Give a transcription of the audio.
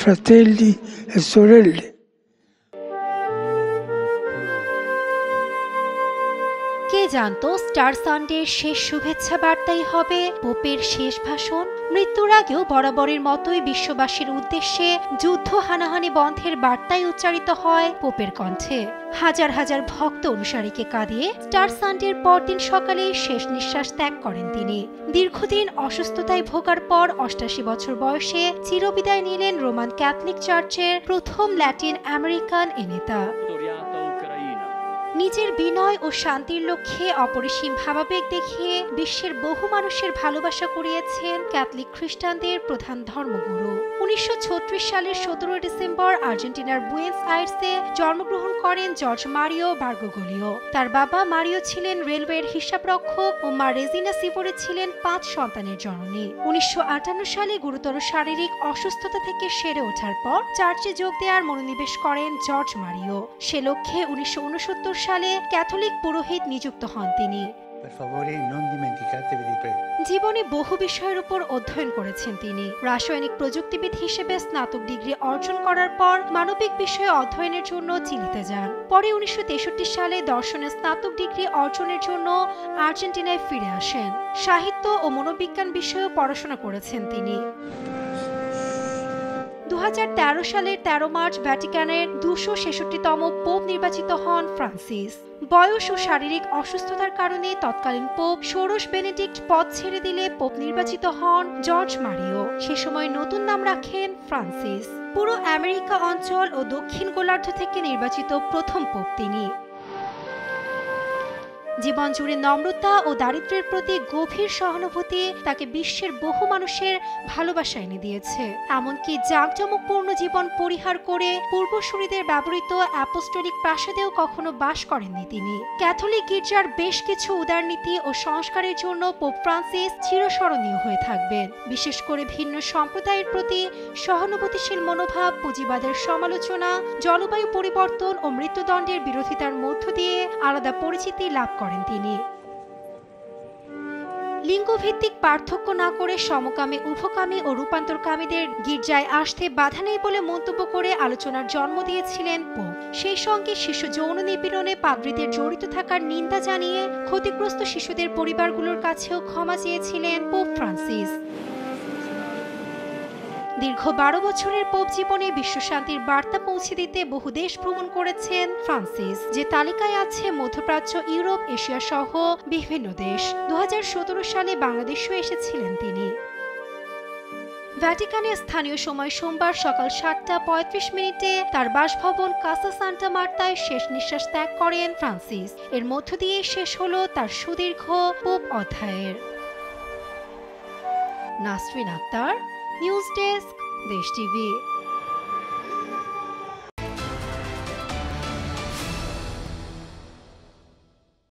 fratelli e sorelle. কে জানতো star সানডের শেষ শুভেচ্ছা বার্তাই হবে পোপের শেষ ভাষণ। মৃত্যুর আগেও বরাবরের মতোই বিশ্ববাসীর উদ্দেশ্যে যুদ্ধ হানাহানি বন্ধের বার্তাই উচ্চারিত হয় পোপের কণ্ঠে। হাজার হাজার ভক্ত অনুসারীকে কাঁদিয়ে স্টার সানডের পরদিন সকালে শেষ নিঃশ্বাস ত্যাগ করেন তিনি। দীর্ঘদিন অসুস্থতায় ভোগার পর ৮৮ বছর বয়সে চিরবিদায় নিলেন রোমান ক্যাথলিক চার্চের প্রথম ল্যাটিন আমেরিকান এ নেতা। নিজের বিনয় ও শান্তির লক্ষ্যে অপরিসীম ভাবাবেগ দেখিয়ে বিশ্বের বহু মানুষের ভালোবাসা কুড়িয়েছেন ক্যাথলিক খ্রিস্টানদের প্রধান ধর্মগুরু। ১৯৩৬ সালের ১৭ ডিসেম্বর আর্জেন্টিনার বুয়েন্স আয়ার্সে জন্মগ্রহণ করেন জর্জ মারিও বার্গোগোলিও। তার বাবা মারিও ছিলেন রেলওয়ের হিসাবরক্ষক ও মা রেজিনা সিভোরে ছিলেন ৫ সন্তানের জননী। ১৯৫৮ সালে গুরুতর শারীরিক অসুস্থতা থেকে সেরে ওঠার পর চার্চে যোগ দেওয়ার মনোনিবেশ করেন জর্জ মারিও। সে লক্ষ্যে ১৯৬৯ সালে ক্যাথলিক পুরোহিত নিযুক্ত হন তিনি। জীবনে বহু বিষয়ের উপর অধ্যয়ন করেছেন তিনি। রাসায়নিক প্রযুক্তিবিদ হিসেবে স্নাতক ডিগ্রি অর্জন করার পর মানবিক বিষয়ে অধ্যয়নের জন্য চিলিতে যান। পরে ১৯৬৩ সালে দর্শনে স্নাতক ডিগ্রি অর্জনের জন্য আর্জেন্টিনায় ফিরে আসেন। সাহিত্য ও মনোবিজ্ঞান বিষয়েও পড়াশোনা করেছেন তিনি। ২০১৩ সালের ১৩ মার্চ ভ্যাটিকানের ২৬৬তম পোপ নির্বাচিত হন ফ্রান্সিস। বয়স ও শারীরিক অসুস্থতার কারণে তৎকালীন পোপ ষোড়শ বেনেডিক্ট পদ ছেড়ে দিলে পোপ নির্বাচিত হন জর্জ মারিও। সে সময় নতুন নাম রাখেন ফ্রান্সিস। পুরো আমেরিকা অঞ্চল ও দক্ষিণ গোলার্ধ থেকে নির্বাচিত প্রথম পোপ তিনি। জীবন জুড়ে নম্রতা ও দারিদ্র্যের প্রতি গভীর সহানুভূতি তাকে বিশ্বের বহু মানুষের ভালোবাসা এনে দিয়েছে। এমনকি জাঁকজমকপূর্ণ জীবন পরিহার করে পূর্বসূরীদের ব্যবহৃত অ্যাপোস্টলিক প্রাসাদেও কখনো বাস করেননি তিনি। ক্যাথলিক গির্জার বেশ কিছু উদারনীতি ও সংস্কারের জন্য পোপ ফ্রান্সিস চিরস্মরণীয় হয়ে থাকবেন। বিশেষ করে ভিন্ন সম্প্রদায়ের প্রতি সহানুভূতিশীল মনোভাব, পুঁজিবাদের সমালোচনা, জলবায়ু পরিবর্তন ও মৃত্যুদণ্ডের বিরোধিতার মধ্য দিয়ে আলাদা পরিচিতি লাভ করেন তিনি। লিঙ্গভিত্তিক পার্থক্য না করে সমকামী, উভকামী ও রূপান্তরকামীদের গির্জায় আসতে বাধা নেই বলে মন্তব্য করে আলোচনার জন্ম দিয়েছিলেন পোপ। সেই সঙ্গে শিশু যৌন নিপীড়নে পাদ্রীদের জড়িত থাকার নিন্দা জানিয়ে ক্ষতিগ্রস্ত শিশুদের পরিবারগুলোর কাছেও ক্ষমা চেয়েছিলেন পোপ ফ্রান্সিস। দীর্ঘ ১২ বছরের পোপ জীবনে বিশ্বশান্তির বার্তা পৌঁছে দিতে বহু দেশ ভ্রমণ করেছেন ফ্রান্সিস, যে তালিকায় আছে মধ্যপ্রাচ্য, ইউরোপ, এশিয়া সহ বিভিন্ন দেশ। ২০১৭ সালে বাংলাদেশেও এসেছিলেন তিনি। ভ্যাটিকানে স্থানীয় সময় সোমবার সকাল ৭টা৩৫ তার বাসভবন কাসা সান্টা মার্তায় শেষ নিঃশ্বাস ত্যাগ করেন ফ্রান্সিস। এর মধ্য দিয়ে শেষ হলো তার সুদীর্ঘ পোপ অধ্যায়ের। নাসরিন আক্তার, নিউজ ডেস্ক, দেশ টিভি।